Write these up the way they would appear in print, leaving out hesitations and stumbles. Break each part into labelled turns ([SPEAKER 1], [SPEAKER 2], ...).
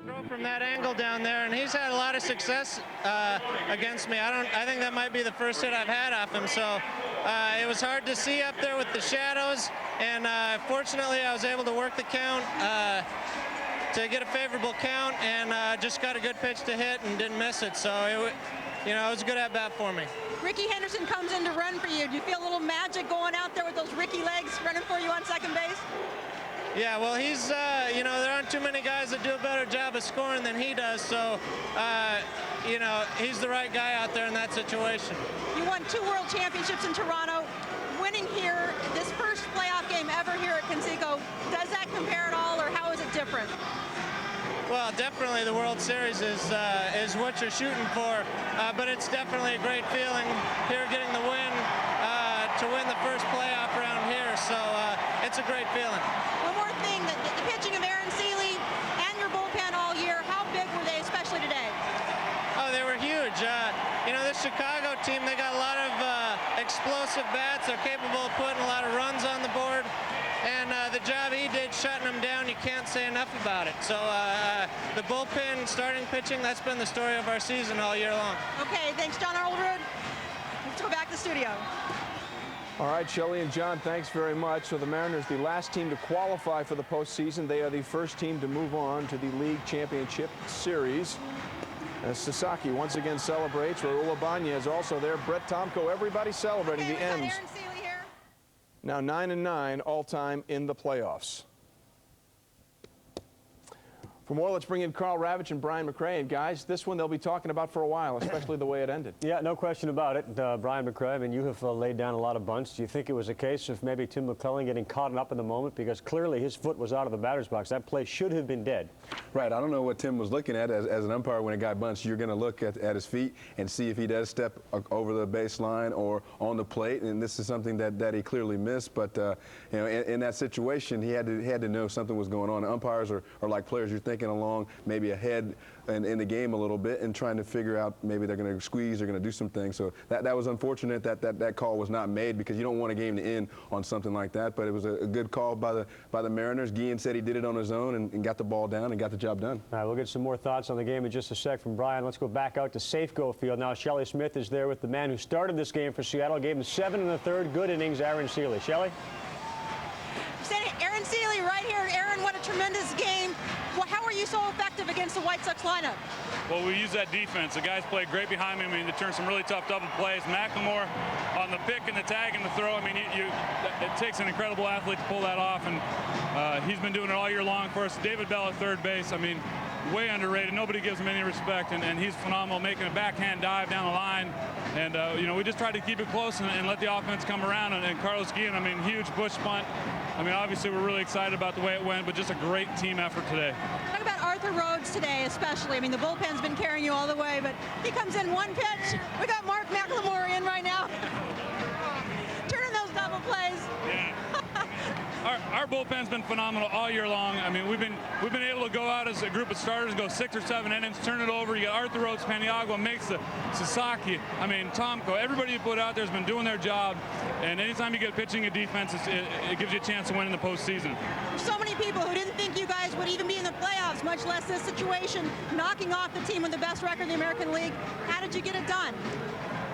[SPEAKER 1] Throw from that angle down there, and he's had a lot of success against me. I think that might be the first hit I've had off him. So it was hard to see up there with the shadows, and fortunately I was able to work the count to get a favorable count, and just got a good pitch to hit and didn't miss it. So it was a good at bat for me.
[SPEAKER 2] Rickey Henderson comes in to run for you. Do you feel a little magic going out there with those Rickey legs running for you on second base?
[SPEAKER 1] Yeah, well, he's, there aren't too many guys that do a better job of scoring than he does, so, he's the right guy out there in that situation.
[SPEAKER 2] You won 2 World Championships in Toronto. Winning here, this first playoff game ever here at Conseco, does that compare at all, or how is it different?
[SPEAKER 1] Well, definitely the World Series is what you're shooting for, but it's definitely a great feeling here getting the win to win the first playoff round here, so it's a great feeling.
[SPEAKER 2] One more thing, the pitching of Aaron Sele and your bullpen all year, how big were they, especially today?
[SPEAKER 1] Oh, they were huge. This Chicago team, they got a lot of explosive bats. They're capable of putting a lot of runs on the board. And the job he did shutting them down, you can't say enough about it. So the bullpen starting pitching, that's been the story of our season all year long.
[SPEAKER 2] Okay, thanks, John Oldroyd. Let's go back to the studio.
[SPEAKER 3] All right, Sele and John, thanks very much. So the Mariners, the last team to qualify for the postseason. They are the first team to move on to the League Championship Series. As Sasaki once again celebrates, Raul Ibanez also there. Brett Tomko, everybody celebrating the ends.
[SPEAKER 2] Aaron Sele here.
[SPEAKER 3] Now 9-9 all-time in the playoffs. For more, let's bring in Carl Ravitch and Brian McRae. And guys, this one they'll be talking about for a while, especially the way it ended.
[SPEAKER 4] Yeah, no question about it. Brian McRae, I mean, you have laid down a lot of bunts. Do you think it was a case of maybe Tim McClellan getting caught up in the moment? Because clearly his foot was out of the batter's box. That play should have been dead.
[SPEAKER 5] Right. I don't know what Tim was looking at. As an umpire, when a guy bunts, you're going to look at his feet and see if he does step over the baseline or on the plate. And this is something that he clearly missed. But, in that situation, he had to know something was going on. Umpires are like players. You're thinking along maybe ahead in the game a little bit and trying to figure out maybe they're going to squeeze, they're going to do some things. So that was unfortunate that call was not made, because you don't want a game to end on something like that. But it was a good call by the Mariners. Guillen said he did it on his own and got the ball down and got the job done.
[SPEAKER 4] All right, we'll get some more thoughts on the game in just a sec from Brian. Let's go back out to Safeco Field. Now Sele Smith is there with the man who started this game for Seattle. Gave him 7 1/3 good innings, Aaron Sele. Sele?
[SPEAKER 2] Aaron Sele right here. Aaron, what a tremendous game. Well, how are you so effective against the White Sox lineup?
[SPEAKER 6] Well, we use that defense. The guys played great behind me. I mean, they turned some really tough double plays. McLemore on the pick and the tag and the throw. I mean, it takes an incredible athlete to pull that off, and he's been doing it all year long for us. David Bell at third base. I mean, way underrated. Nobody gives him any respect, and he's phenomenal, making a backhand dive down the line. And, we just tried to keep it close and let the offense come around. And Carlos Guillen, I mean, huge bush bunt. I mean, obviously, we're really excited about the way it went, but just a great team effort today.
[SPEAKER 2] Talk about Arthur Rhodes today, especially. I mean, the bullpen's been carrying you all the way, but he comes in one pitch. We got Mark McLemore in right now. Turning those double plays.
[SPEAKER 6] Yeah. Our bullpen's been phenomenal all year long. I mean, we've been able to go out as a group of starters, go 6 or 7 innings, turn it over. You got Arthur Rhodes, Paniagua, Mesa, Sasaki. I mean, Tomko. Everybody you put out there has been doing their job. And anytime you get pitching and defense, it gives you a chance to win in the postseason.
[SPEAKER 2] There's so many people who didn't think you guys would even be in the playoffs, much less this situation, knocking off the team with the best record in the American League. How did you get it done?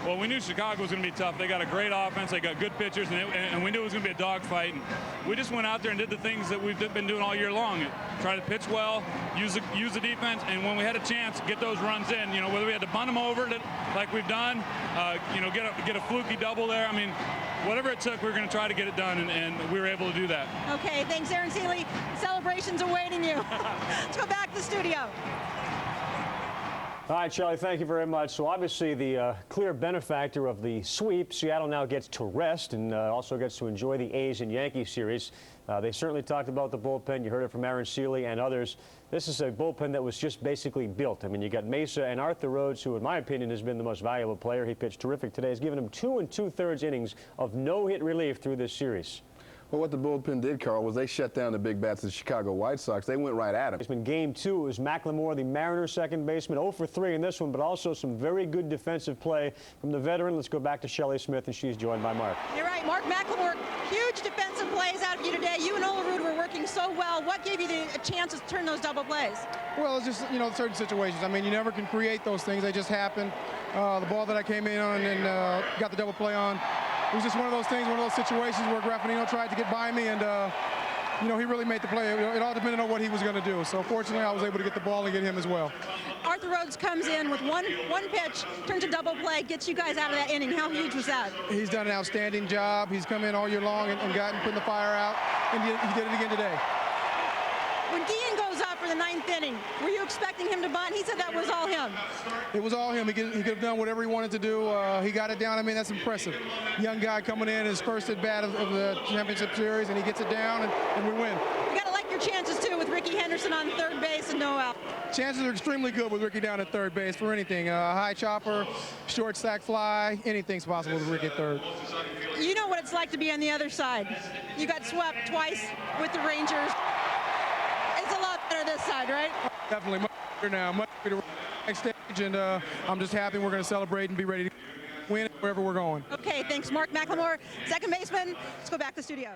[SPEAKER 6] Well, we knew Chicago was going to be tough. They got a great offense. They got good pitchers, and we knew it was going to be a dogfight. And we just went out there and did the things that we've been doing all year long. Try to pitch well, use the defense, and when we had a chance, get those runs in. Whether we had to bunt them over like we've done, get a fluky double there. I mean, whatever it took, we were going to try to get it done, and we were able to do that.
[SPEAKER 2] Okay, thanks, Aaron Sele. Celebrations awaiting you. Let's go back to the studio.
[SPEAKER 4] All right, Sele, thank you very much. So obviously the clear benefactor of the sweep, Seattle now gets to rest and also gets to enjoy the A's and Yankees series. They certainly talked about the bullpen. You heard it from Aaron Sele and others. This is a bullpen that was just basically built. I mean, you got Mesa and Arthur Rhodes, who in my opinion has been the most valuable player. He pitched terrific today. He's given him 2 2/3 innings of no-hit relief through this series.
[SPEAKER 5] Well, what the bullpen did, Carl, was they shut down the big bats of the Chicago White Sox. They went right at him.
[SPEAKER 4] In game 2, it was McLemore, the Mariners second baseman, 0 for 3 in this one, but also some very good defensive play from the veteran. Let's go back to Sele Smith, and she's joined by Mark.
[SPEAKER 2] You're right, Mark McLemore, huge defensive plays out of you today. You and Olerud were working pitching so well. What gave you the chance to turn those double plays?
[SPEAKER 7] Well, it's just, certain situations. I mean, you never can create those things. They just happen. The ball that I came in on and got the double play on, it was just one of those things, one of those situations where Graffinino tried to get by me, and he really made the play. It all depended on what he was going to do. So fortunately, I was able to get the ball and get him as well.
[SPEAKER 2] Arthur Rhodes comes in with one pitch, turns a double play, gets you guys out of that inning. How huge was that?
[SPEAKER 7] He's done an outstanding job. He's come in all year long and putting the fire out, and he did it again today.
[SPEAKER 2] When Guillen goes up for the 9th inning, were you expecting him to bunt? He said that was all him.
[SPEAKER 7] It was all him. He could have done whatever he wanted to do. He got it down. I mean, that's impressive. Young guy coming in, his first at bat of the championship series, and he gets it down, and we win.
[SPEAKER 2] You got to like your chances, too, with Rickey Henderson on third base and no out.
[SPEAKER 7] Chances are extremely good with Rickey down at third base for anything. High chopper, short sack fly, anything's possible with Rickey at third.
[SPEAKER 2] You know what it's like to be on the other side. You got swept twice with the Rangers. It's a lot better this side, right?
[SPEAKER 7] Definitely much better now. Much better next stage, and I'm just happy we're going to celebrate and be ready to win wherever we're going.
[SPEAKER 2] Okay, thanks, Mark McLemore, second baseman. Let's go back to the studio.